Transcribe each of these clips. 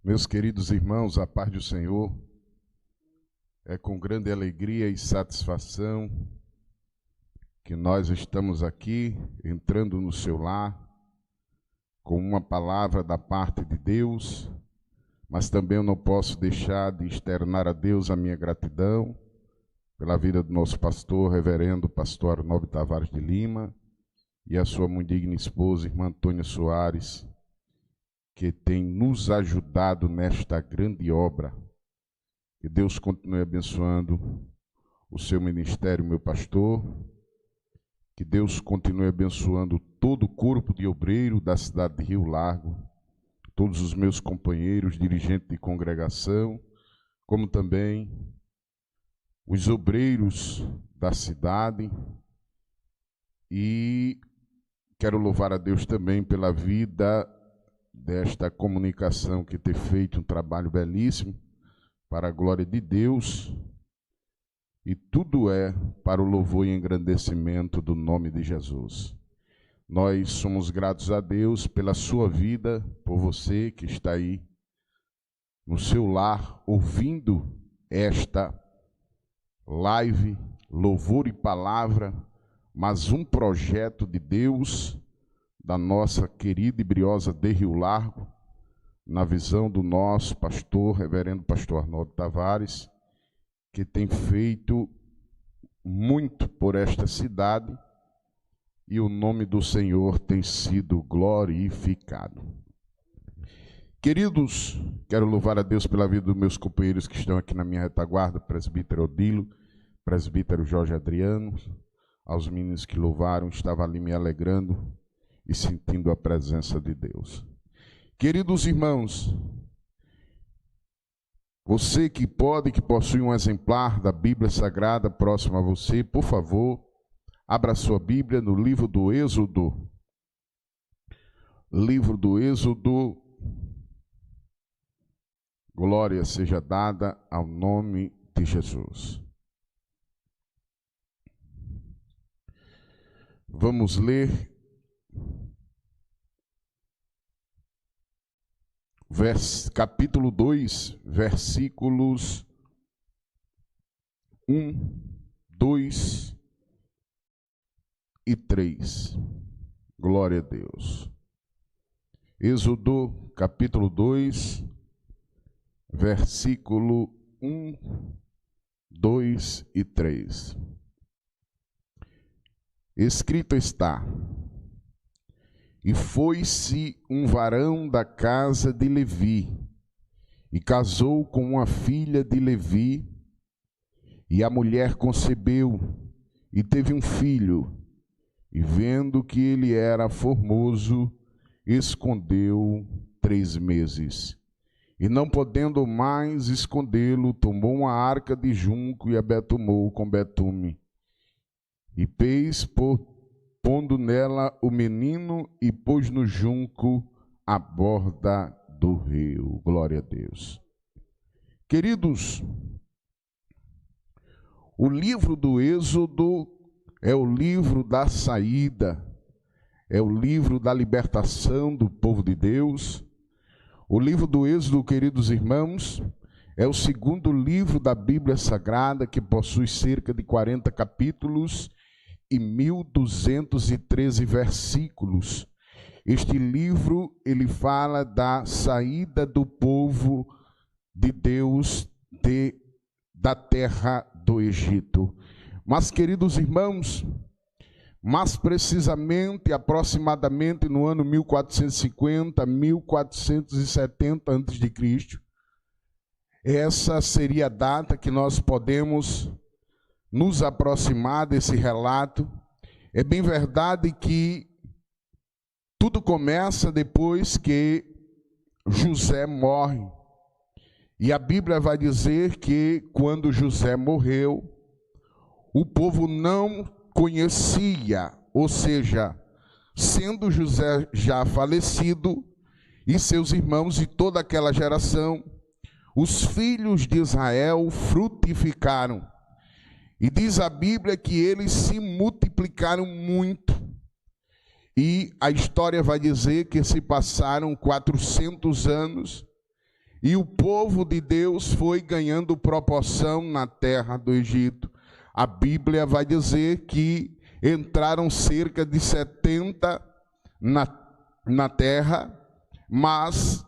Meus queridos irmãos, a paz do Senhor, é com grande alegria e satisfação que nós estamos aqui entrando no seu lar com uma palavra da parte de Deus, mas também eu não posso deixar de externar a Deus a minha gratidão pela vida do nosso pastor, reverendo pastor Arnaldo Tavares de Lima, e a sua muito digna esposa, irmã Antônia Soares, que tem nos ajudado nesta grande obra. Que Deus continue abençoando o seu ministério, meu pastor. Que Deus continue abençoando todo o corpo de obreiro da cidade de Rio Largo, todos os meus companheiros, dirigentes de congregação, como também os obreiros da cidade. E quero louvar a Deus também pela vida desta comunicação que tem feito um trabalho belíssimo para a glória de Deus, e tudo é para o louvor e engrandecimento do nome de Jesus. Nós somos gratos a Deus pela sua vida, por você que está aí no seu lar, ouvindo esta live, louvor e palavra, mas um projeto de Deus, da nossa querida e briosa de Rio Largo, na visão do nosso pastor, reverendo pastor Arnaldo Tavares, que tem feito muito por esta cidade, e o nome do Senhor tem sido glorificado. Queridos, quero louvar a Deus pela vida dos meus companheiros que estão aqui na minha retaguarda, presbítero Odilo, presbítero Jorge Adriano, aos meninos que louvaram, estava ali me alegrando e sentindo a presença de Deus. Queridos irmãos, você que pode, que possui um exemplar da Bíblia Sagrada próximo a você, por favor, abra sua Bíblia no livro do Êxodo. Livro do Êxodo, glória seja dada ao nome de Jesus. Vamos ler capítulo 2, versículos 1, 2 e 3. Glória a Deus. Êxodo, capítulo 2, versículo 1, 2 e 3. Escrito está: E foi-se um varão da casa de Levi, e casou com uma filha de Levi, e a mulher concebeu, e teve um filho, e vendo que ele era formoso, escondeu 3 meses. E não podendo mais escondê-lo, tomou uma arca de junco e a betumou com betume, e fez pondo nela o menino, e pôs no junco à borda do rio. Glória a Deus. Queridos, o livro do Êxodo é o livro da saída, é o livro da libertação do povo de Deus. O livro do Êxodo, queridos irmãos, é o segundo livro da Bíblia Sagrada, que possui cerca de 40 capítulos e 1.213 versículos. Este livro, ele fala da saída do povo de Deus da terra do Egito. Mas, queridos irmãos, mais precisamente, aproximadamente no ano 1450, 1470 a.C., essa seria a data que nós podemos nos aproximar desse relato. É bem verdade que tudo começa depois que José morre. E a Bíblia vai dizer que quando José morreu, o povo não conhecia, ou seja, sendo José já falecido, e seus irmãos e toda aquela geração, os filhos de Israel frutificaram. E diz a Bíblia que eles se multiplicaram muito. E a história vai dizer que se passaram 400 anos e o povo de Deus foi ganhando proporção na terra do Egito. A Bíblia vai dizer que entraram cerca de 70 na terra, mas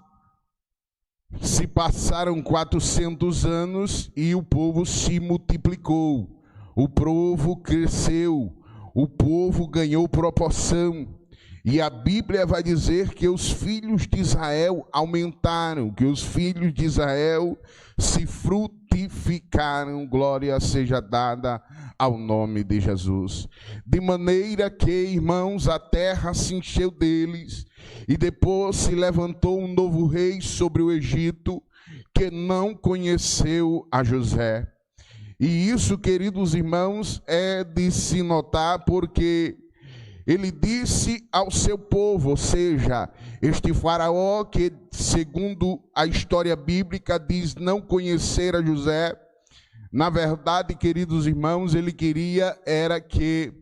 se passaram 400 anos e o povo se multiplicou, o povo cresceu, o povo ganhou proporção. E a Bíblia vai dizer que os filhos de Israel aumentaram, que os filhos de Israel se frutificaram. Glória seja dada ao nome de Jesus. De maneira que, irmãos, a terra se encheu deles, e depois se levantou um novo rei sobre o Egito, que não conheceu a José. E isso, queridos irmãos, é de se notar, porque ele disse ao seu povo, ou seja, este faraó que, segundo a história bíblica, diz não conhecer a José, na verdade, queridos irmãos, ele queria era que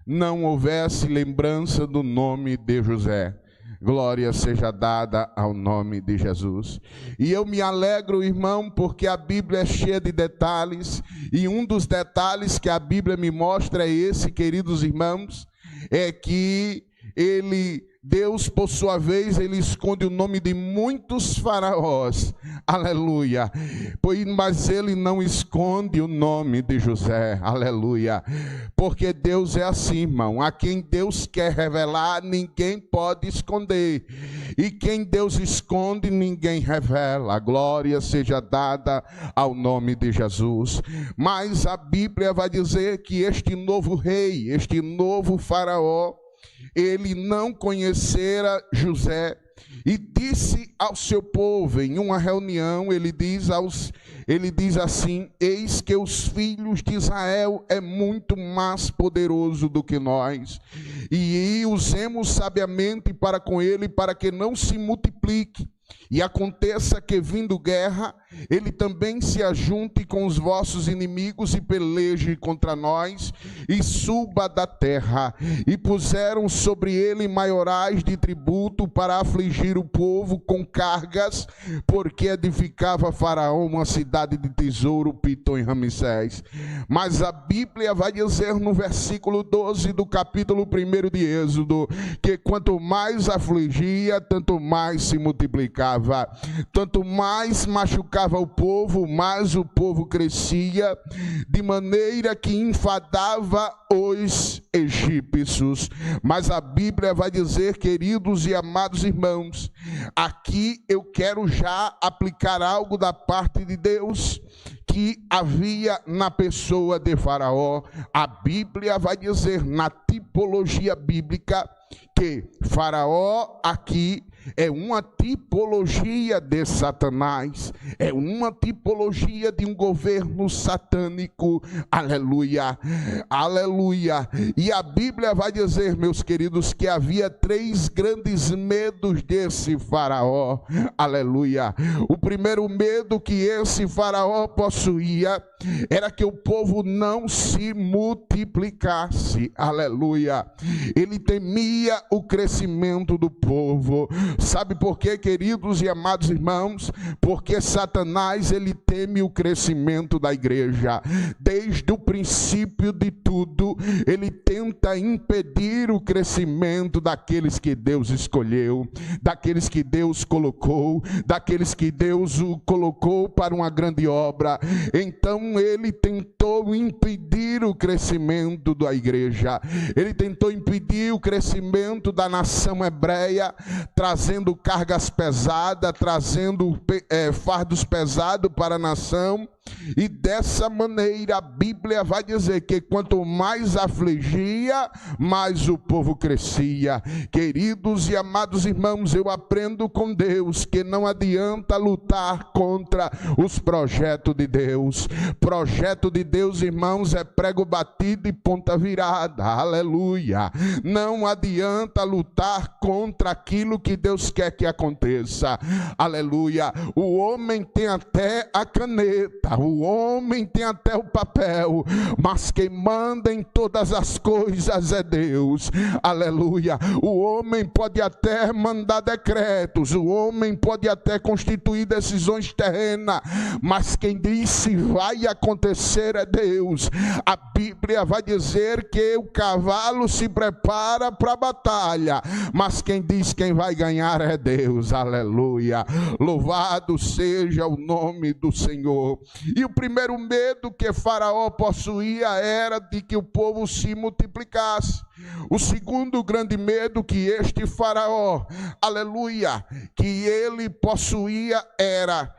não houvesse lembrança do nome de José. Glória seja dada ao nome de Jesus. E eu me alegro, irmão, porque a Bíblia é cheia de detalhes, e um dos detalhes que a Bíblia me mostra é esse, queridos irmãos, é que Deus, por sua vez, ele esconde o nome de muitos faraós, aleluia, mas ele não esconde o nome de José, aleluia, porque Deus é assim, irmão, a quem Deus quer revelar, ninguém pode esconder, e quem Deus esconde, ninguém revela. Glória seja dada ao nome de Jesus. Mas a Bíblia vai dizer que este novo rei, este novo faraó, ele não conhecera José, e disse ao seu povo em uma reunião, ele diz assim: eis que os filhos de Israel é muito mais poderoso do que nós, e usemos sabiamente para com ele, para que não se multiplique, e aconteça que, vindo guerra, ele também se ajunte com os vossos inimigos e peleje contra nós, e suba da terra. E puseram sobre ele maiorais de tributo para afligir o povo com cargas, porque edificava Faraó uma cidade de tesouro, Pitom e Ramsés. Mas a Bíblia vai dizer no versículo 12 do capítulo 1 de Êxodo, que quanto mais afligia, tanto mais se multiplicava. Tanto mais machucava o povo, mais o povo crescia, de maneira que enfadava os egípcios. Mas a Bíblia vai dizer, queridos e amados irmãos, aqui eu quero já aplicar algo da parte de Deus que havia na pessoa de Faraó. A Bíblia vai dizer, na tipologia bíblica, que Faraó aqui é uma tipologia de Satanás, é uma tipologia de um governo satânico, aleluia, aleluia. E a Bíblia vai dizer, meus queridos, que havia 3 grandes medos desse faraó, aleluia. O primeiro medo que esse faraó possuía era que o povo não se multiplicasse, aleluia. Ele temia o crescimento do povo. Sabe por quê, queridos e amados irmãos? Porque Satanás, ele teme o crescimento da igreja. Desde o princípio de tudo, ele tenta impedir o crescimento daqueles que Deus escolheu, daqueles que Deus colocou, daqueles que Deus o colocou para uma grande obra. Então ele tentou impedir o crescimento da igreja, ele tentou impedir o crescimento da nação hebreia, trazendo cargas pesadas, trazendo fardos pesados para a nação. E dessa maneira a Bíblia vai dizer que quanto mais afligia, mais o povo crescia. Queridos e amados irmãos, eu aprendo com Deus que não adianta lutar contra os projetos de Deus. Projeto de Deus, irmãos, é prego batido e ponta virada, aleluia. Não adianta lutar contra aquilo que Deus quer que aconteça, aleluia. O homem tem até a caneta, o homem tem até o papel, mas quem manda em todas as coisas é Deus. Aleluia. O homem pode até mandar decretos, o homem pode até constituir decisões terrenas, mas quem disse vai acontecer é Deus. A Bíblia vai dizer que o cavalo se prepara para a batalha, mas quem diz quem vai ganhar é Deus. Aleluia. Louvado seja o nome do Senhor. E o primeiro medo que Faraó possuía era de que o povo se multiplicasse. O segundo grande medo que este Faraó, aleluia, que ele possuía era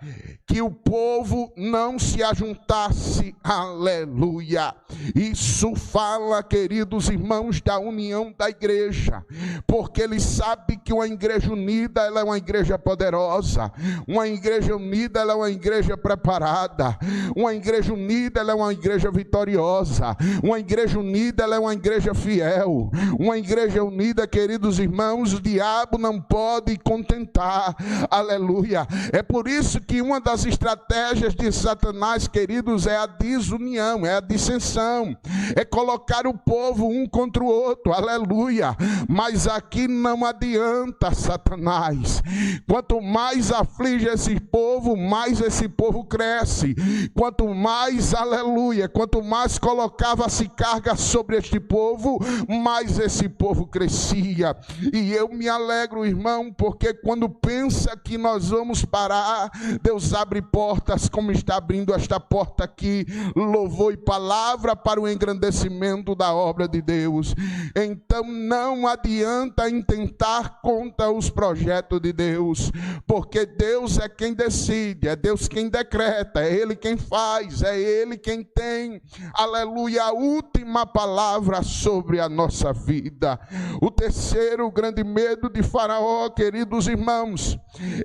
que o povo não se ajuntasse, aleluia. Isso fala, queridos irmãos, da união da igreja, porque ele sabe que uma igreja unida, ela é uma igreja poderosa, uma igreja unida, ela é uma igreja preparada, uma igreja unida, ela é uma igreja vitoriosa, uma igreja unida, ela é uma igreja fiel. Uma igreja unida, queridos irmãos, o diabo não pode contentar, aleluia. É por isso que uma das estratégias de Satanás, queridos, é a desunião, é a dissensão, é colocar o povo um contra o outro, aleluia. Mas aqui não adianta, Satanás. Quanto mais aflige esse povo, mais esse povo cresce. Quanto mais, aleluia, quanto mais colocava-se carga sobre este povo, mais esse povo crescia. E eu me alegro, irmão, porque quando pensa que nós vamos parar, Deus abre portas, como está abrindo esta porta aqui, louvor e palavra para o engrandecimento da obra de Deus. Então não adianta intentar contra os projetos de Deus, porque Deus é quem decide, é Deus quem decreta, é Ele quem faz, é Ele quem tem, aleluia, a última palavra sobre a nossa vida. O terceiro grande medo de Faraó, queridos irmãos,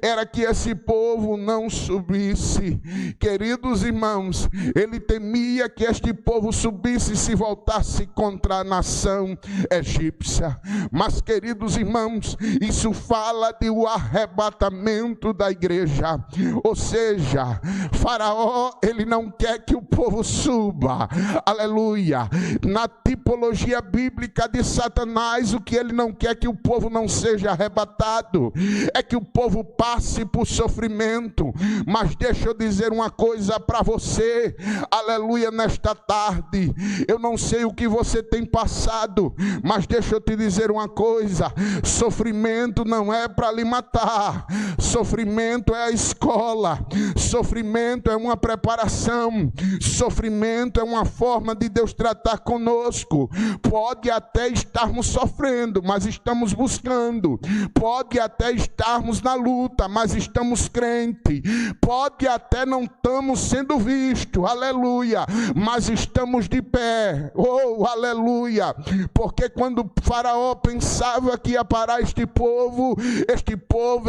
era que esse povo não subisse. Queridos irmãos, ele temia que este povo subisse e se voltasse contra a nação egípcia. Mas, queridos irmãos, isso fala de o arrebatamento da igreja. Ou seja, Faraó, ele não quer que o povo suba, aleluia. Na tipologia bíblica de Satanás, o que ele não quer que o povo não seja arrebatado é que o povo passe por sofrimento. Mas deixa eu dizer uma coisa para você, aleluia, nesta tarde. Eu não sei o que você tem passado, mas deixa eu te dizer uma coisa: sofrimento não é para lhe matar, sofrimento é a escola, sofrimento é uma preparação, sofrimento é uma forma de Deus tratar conosco. Pode até estarmos sofrendo, mas estamos buscando. Pode até estarmos na luta, mas estamos crentes. Pode até não estamos sendo vistos, aleluia, mas estamos de pé, oh, aleluia. Porque quando Faraó pensava que ia parar este povo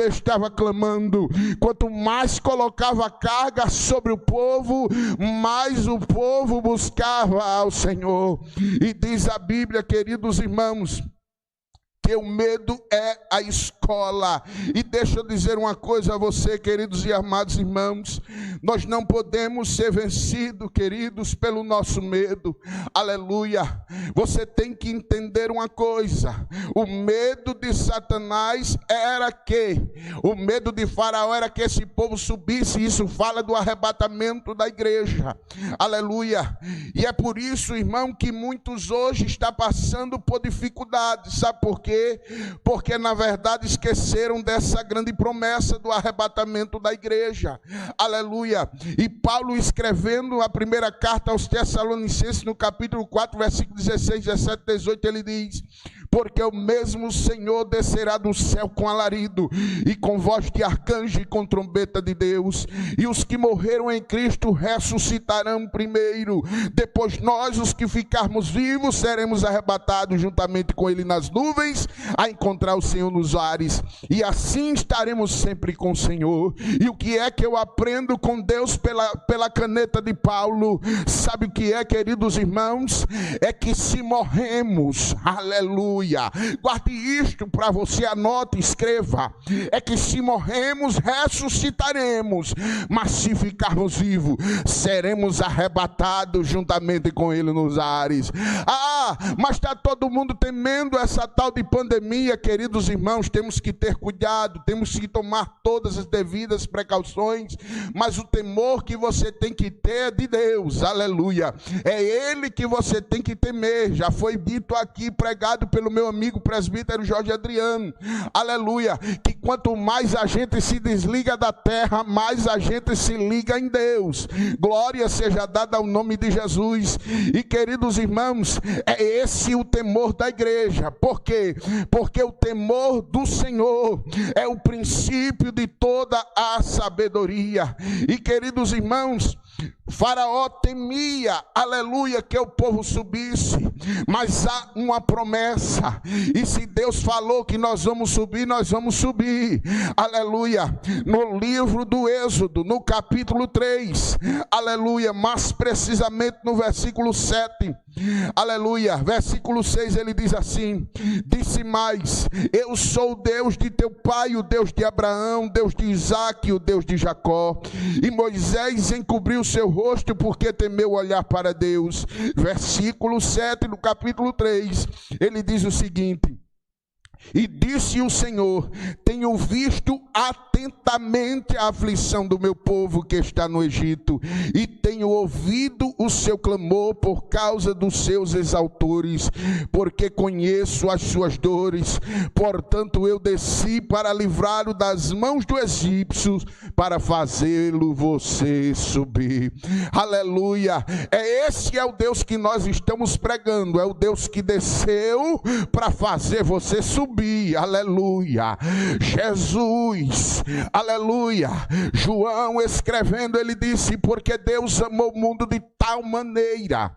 estava clamando. Quanto mais colocava carga sobre o povo, mais o povo buscava ao Senhor. E diz a Bíblia, queridos irmãos, que o medo é a escola. E deixa eu dizer uma coisa a você, queridos e amados irmãos: nós não podemos ser vencidos, queridos, pelo nosso medo, aleluia. Você tem que entender uma coisa: o medo de Satanás era que, o medo de Faraó era que esse povo subisse. Isso fala do arrebatamento da igreja, aleluia. E é por isso, irmão, que muitos hoje estão passando por dificuldades. Sabe por quê? Porque na verdade esqueceram dessa grande promessa do arrebatamento da igreja, aleluia. E Paulo, escrevendo a primeira carta aos Tessalonicenses, no capítulo 4, versículo 16, 17, 18, ele diz: porque o mesmo Senhor descerá do céu com alarido, e com voz de arcanjo e com trombeta de Deus, e os que morreram em Cristo ressuscitarão primeiro. Depois nós, os que ficarmos vivos, seremos arrebatados juntamente com Ele nas nuvens, a encontrar o Senhor nos ares, e assim estaremos sempre com o Senhor. E o que é que eu aprendo com Deus pela caneta de Paulo? Sabe o que é, queridos irmãos? É que se morremos, aleluia, aleluia. Guarde isto para você, anote, escreva. É que se morremos, ressuscitaremos, mas se ficarmos vivos, seremos arrebatados juntamente com ele nos ares. Mas está todo mundo temendo essa tal de pandemia, queridos irmãos. Temos que ter cuidado, temos que tomar todas as devidas precauções, mas o temor que você tem que ter é de Deus, aleluia. É ele que você tem que temer. Já foi dito aqui, pregado pelo meu amigo presbítero Jorge Adriano, aleluia, que quanto mais a gente se desliga da terra, mais a gente se liga em Deus. Glória seja dada ao nome de Jesus. E queridos irmãos, é esse o temor da igreja. Por quê? Porque o temor do Senhor é o princípio de toda a sabedoria. E queridos irmãos, Faraó temia, aleluia, que o povo subisse, mas há uma promessa, e se Deus falou que nós vamos subir, nós vamos subir, aleluia. No livro do Êxodo, no capítulo 3, aleluia, mais precisamente no versículo 7, aleluia, versículo 6, ele diz assim: disse mais, eu sou o Deus de teu pai, o Deus de Abraão, Deus de Isaque, o Deus de Jacó. E Moisés encobriu seu rosto porque temeu olhar para Deus. Versículo 7 do capítulo 3, ele diz o seguinte: e disse o Senhor, tenho visto atentamente a aflição do meu povo que está no Egito, e tenho ouvido o seu clamor por causa dos seus exaltores, porque conheço as suas dores. Portanto eu desci para livrá-lo das mãos do egípcio, para fazê-lo você subir. Aleluia. Esse é o Deus que nós estamos pregando, é o Deus que desceu para fazer você subir. Aleluia. Jesus, aleluia. João escrevendo, ele disse: porque Deus amou o mundo de tal maneira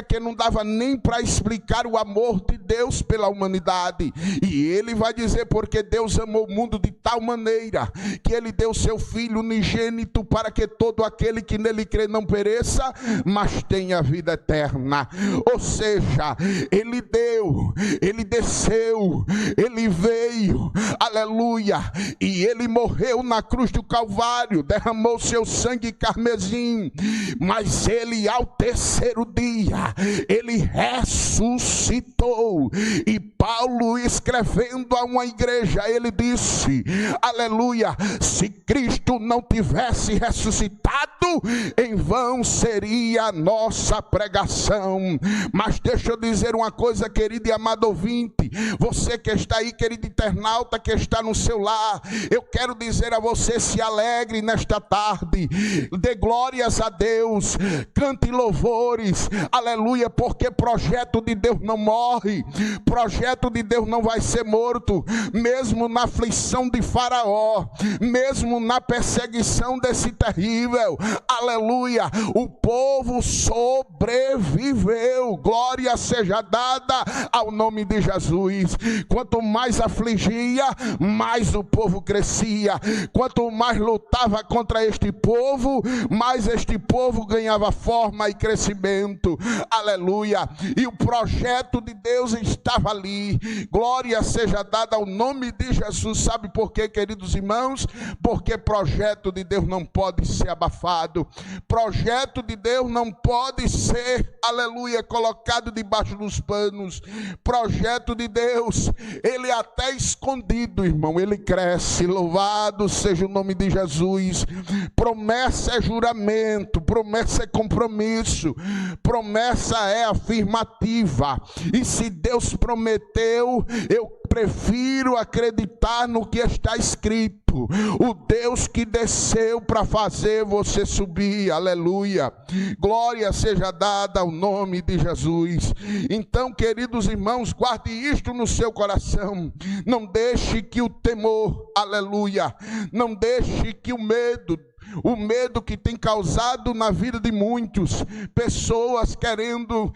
que não dava nem para explicar o amor de Deus pela humanidade. E ele vai dizer: porque Deus amou o mundo de tal maneira que ele deu seu Filho unigênito, para que todo aquele que nele crê não pereça, mas tenha vida eterna. Ou seja, ele deu, ele desceu, ele veio, aleluia, e ele morreu na cruz do Calvário, derramou seu sangue carmesim, mas ele ao terceiro dia, ele ressuscitou. E Paulo, escrevendo a uma igreja, ele disse, aleluia, se Cristo não tivesse ressuscitado, em vão seria a nossa pregação. Mas deixa eu dizer uma coisa, querido e amado ouvinte, você que está aí, querido internauta, que está no seu lar, eu quero dizer a você: se alegre nesta tarde, dê glórias a Deus, cante louvores, aleluia, porque projeto de Deus não morre, projeto de Deus não vai ser morto. Mesmo na aflição de Faraó, mesmo na perseguição desse terrível, aleluia, o povo sobreviveu. Glória seja dada ao nome de Jesus. Quanto mais afligia, mais o povo crescia. Quanto mais lutava contra este povo, mais este povo ganhava forma e crescimento. Aleluia. E o projeto de Deus estava ali. Glória seja dada ao nome de Jesus. Sabe por quê, queridos irmãos? Porque projeto de Deus não pode ser abafado. Projeto de Deus não pode ser, aleluia, colocado debaixo dos panos. Projeto de Deus, ele até escondido, irmão, ele cresce. Louvado seja o nome de Jesus. Promessa é juramento, promessa é compromisso, promessa é afirmativa. E se Deus prometeu, eu prefiro acreditar no que está escrito. O Deus que desceu para fazer você subir, aleluia. Glória seja dada ao nome de Jesus. Então, queridos irmãos, guarde isto no seu coração. Não deixe que o temor, aleluia, não deixe que o medo que tem causado na vida de muitos, pessoas querendo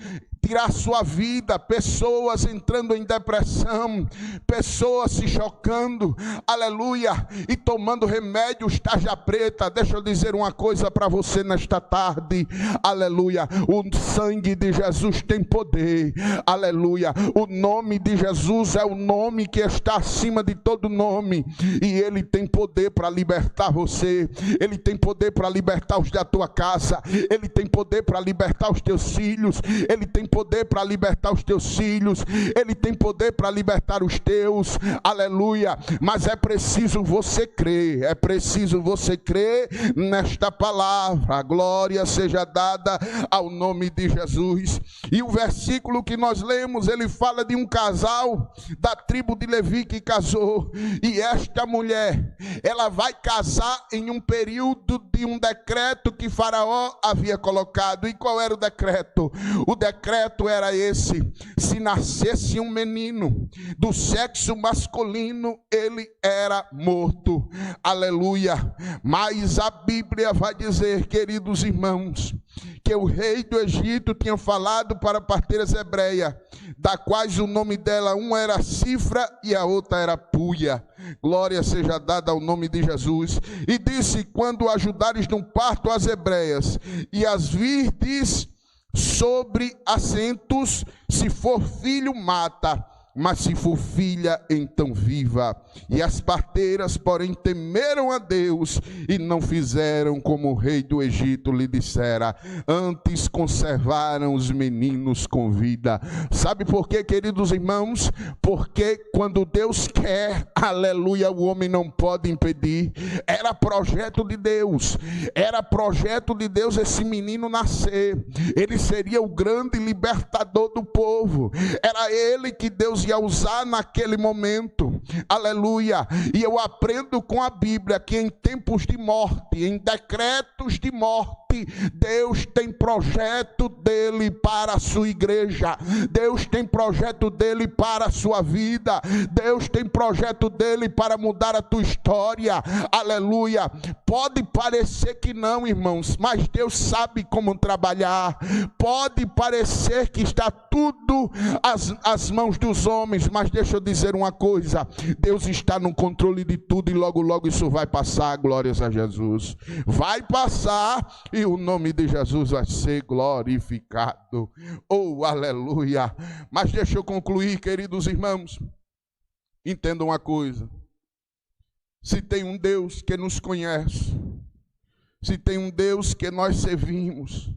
tirar sua vida, pessoas entrando em depressão, pessoas se chocando, aleluia, e tomando remédios tarja preta. Deixa eu dizer uma coisa para você nesta tarde, aleluia, o sangue de Jesus tem poder, aleluia, o nome de Jesus é o nome que está acima de todo nome, e ele tem poder para libertar você, ele tem poder para libertar os da tua casa, ele tem poder para libertar os teus filhos, ele tem poder para libertar os teus filhos, ele tem poder para libertar os teus, aleluia, mas é preciso você crer, é preciso você crer nesta palavra. A glória seja dada ao nome de Jesus. E o versículo que nós lemos, ele fala de um casal da tribo de Levi que casou, e esta mulher, ela vai casar em um período de um decreto que Faraó havia colocado. E qual era o decreto? O decreto era esse: se nascesse um menino do sexo masculino, ele era morto, aleluia. Mas a Bíblia vai dizer, queridos irmãos, que o rei do Egito tinha falado para parteiras hebreias, da quais o nome dela, uma era Cifra e a outra era Puia. Glória seja dada ao nome de Jesus. E disse: quando ajudares no parto as hebreias, e as virdes sobre assentos, se for filho, mata, mas se for filha, então viva. E as parteiras, porém, temeram a Deus e não fizeram como o rei do Egito lhe dissera, antes conservaram os meninos com vida. Sabe por quê, queridos irmãos? Porque quando Deus quer, aleluia, o homem não pode impedir. Era projeto de Deus, era projeto de Deus esse menino nascer. Ele seria o grande libertador do povo, era ele que Deus ia usar naquele momento, aleluia. E eu aprendo com a Bíblia que em tempos de morte, em decretos de morte, Deus tem projeto dele para a sua igreja, Deus tem projeto dele para a sua vida, Deus tem projeto dele para mudar a tua história, aleluia. Pode parecer que não, irmãos, mas Deus sabe como trabalhar. Pode parecer que está tudo às mãos dos homens, mas deixa eu dizer uma coisa: Deus está no controle de tudo e logo logo isso vai passar. Glórias a Jesus, vai passar e o nome de Jesus vai ser glorificado. Oh, aleluia. Mas deixa eu concluir, queridos irmãos, entendam uma coisa: se tem um Deus que nos conhece, se tem um Deus que nós servimos,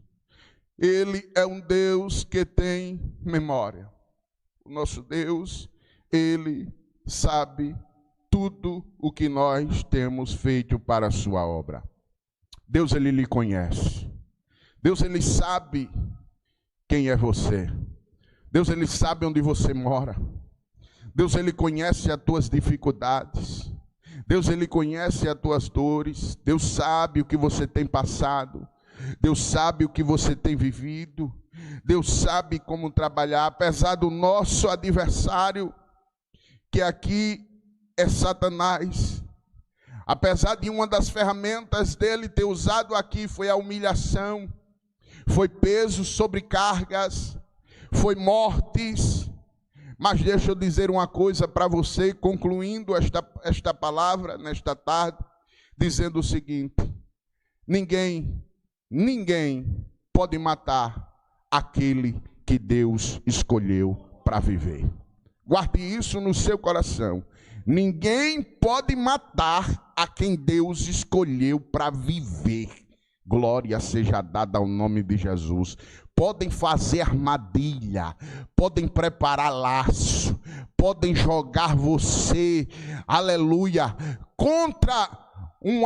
ele é um Deus que tem memória. O nosso Deus, ele sabe tudo o que nós temos feito para a sua obra. Deus, ele lhe conhece. Deus, ele sabe quem é você. Deus, ele sabe onde você mora. Deus, ele conhece as tuas dificuldades. Deus, ele conhece as tuas dores. Deus sabe o que você tem passado. Deus sabe o que você tem vivido. Deus sabe como trabalhar, apesar do nosso adversário, que aqui é Satanás. Apesar de uma das ferramentas dele ter usado aqui foi a humilhação, foi peso sobre cargas, foi mortes. Mas deixa eu dizer uma coisa para você, concluindo esta palavra nesta tarde, dizendo o seguinte: ninguém pode matar aquele que Deus escolheu para viver. Guarde isso no seu coração. Ninguém pode matar a quem Deus escolheu para viver. Glória seja dada ao nome de Jesus. Podem fazer armadilha, podem preparar laço, podem jogar você, aleluia, contra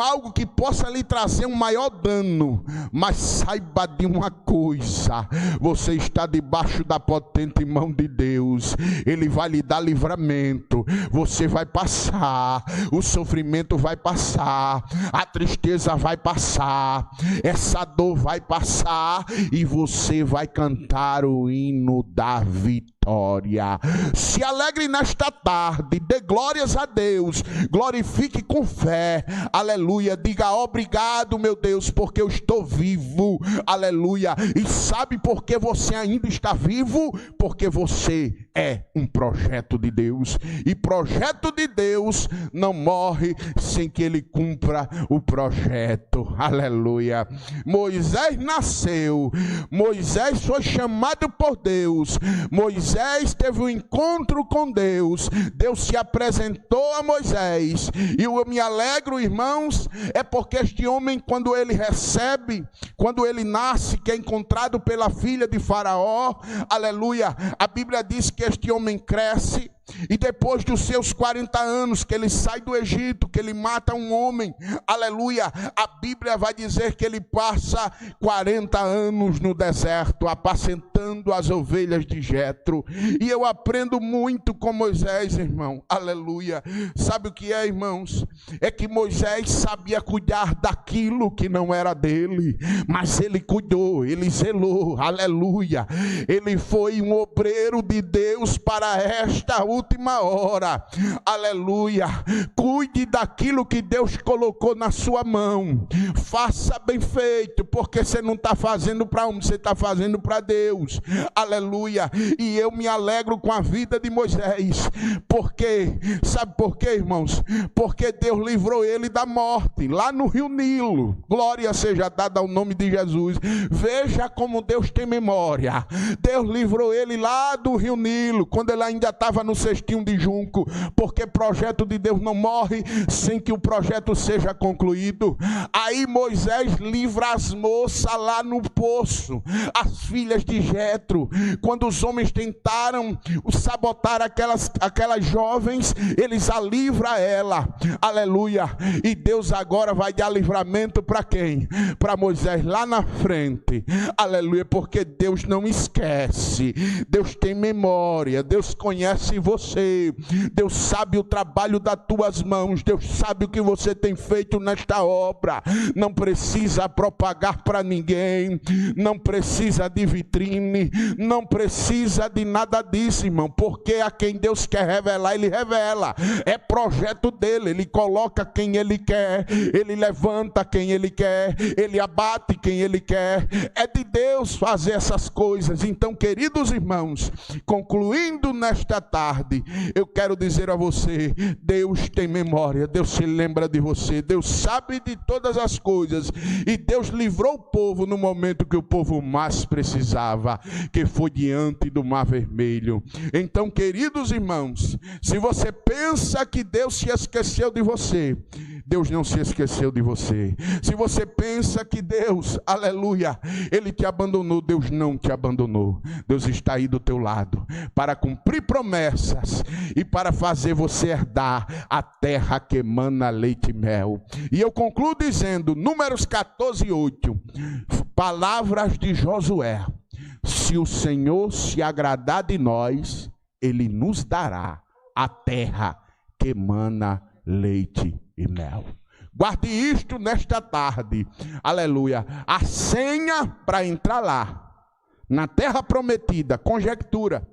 algo que possa lhe trazer um maior dano, mas saiba de uma coisa: você está debaixo da potente mão de Deus. Ele vai lhe dar livramento, você vai passar, o sofrimento vai passar, a tristeza vai passar, essa dor vai passar, e você vai cantar o hino da vitória. vitória. Se alegre nesta tarde, dê glórias a Deus, glorifique com fé, aleluia, diga obrigado, meu Deus, porque eu estou vivo, aleluia. E sabe por que você ainda está vivo? Porque você é um projeto de Deus, e projeto de Deus não morre sem que ele cumpra o projeto, aleluia. Moisés nasceu, Moisés foi chamado por Deus, Moisés teve um encontro com Deus, Deus se apresentou a Moisés, e eu me alegro, irmãos, é porque este homem, quando ele recebe, quando ele nasce, que é encontrado pela filha de Faraó, aleluia, a Bíblia diz que este homem cresce, e depois dos seus 40 anos, que ele sai do Egito, que ele mata um homem, aleluia, a Bíblia vai dizer que ele passa 40 anos no deserto, apacentando as ovelhas de Jetro. E eu aprendo muito com Moisés, irmão, aleluia. Sabe o que é, irmãos? É que Moisés sabia cuidar daquilo que não era dele, mas ele cuidou, ele zelou, aleluia. Ele foi um obreiro de Deus para esta última hora, aleluia. Cuide daquilo que Deus colocou na sua mão, faça bem feito, porque você não está fazendo para um, você está fazendo para Deus, aleluia. E eu me alegro com a vida de Moisés, porque, sabe por quê, irmãos? Porque Deus livrou ele da morte, lá no rio Nilo, glória seja dada ao nome de Jesus. Veja como Deus tem memória, Deus livrou ele lá do rio Nilo, quando ele ainda estava no cestinho de junco, porque projeto de Deus não morre sem que o projeto seja concluído. Aí Moisés livra as moças lá no poço, as filhas de Jetro, quando os homens tentaram sabotar aquelas jovens, eles a livram ela, aleluia. E Deus agora vai dar livramento para quem? Para Moisés lá na frente, aleluia, porque Deus não esquece, Deus tem memória, Deus conhece você, Deus sabe o trabalho das tuas mãos, Deus sabe o que você tem feito nesta obra. Não precisa propagar para ninguém, não precisa de vitrine, não precisa de nada disso, irmão, porque a quem Deus quer revelar, Ele revela, é projeto dele, Ele coloca quem Ele quer, Ele levanta quem Ele quer, Ele abate quem Ele quer, é de Deus fazer essas coisas. Então, queridos irmãos, concluindo nesta tarde, eu quero dizer a você, Deus tem memória, Deus se lembra de você, Deus sabe de todas as coisas, e Deus livrou o povo no momento que o povo mais precisava, que foi diante do Mar Vermelho. Então, queridos irmãos, se você pensa que Deus se esqueceu de você, Deus não se esqueceu de você. Se você pensa que Deus, aleluia, Ele te abandonou, Deus não te abandonou. Deus está aí do teu lado para cumprir promessas e para fazer você herdar a terra que emana leite e mel. E eu concluo dizendo, Números 14:8, palavras de Josué: se o Senhor se agradar de nós, Ele nos dará a terra que emana leite e mel. Guarde isto nesta tarde, aleluia. A senha para entrar lá, na terra prometida, conjectura.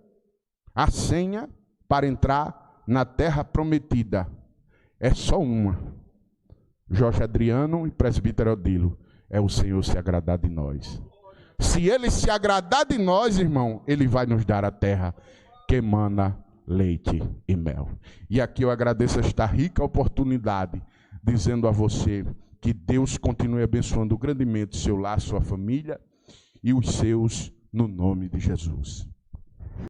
A senha para entrar na terra prometida é só uma. Jorge Adriano e presbítero Odilo, é o Senhor se agradar de nós. Se Ele se agradar de nós, irmão, Ele vai nos dar a terra que emana leite e mel. E aqui eu agradeço esta rica oportunidade, dizendo a você que Deus continue abençoando grandemente seu lar, sua família e os seus, no nome de Jesus.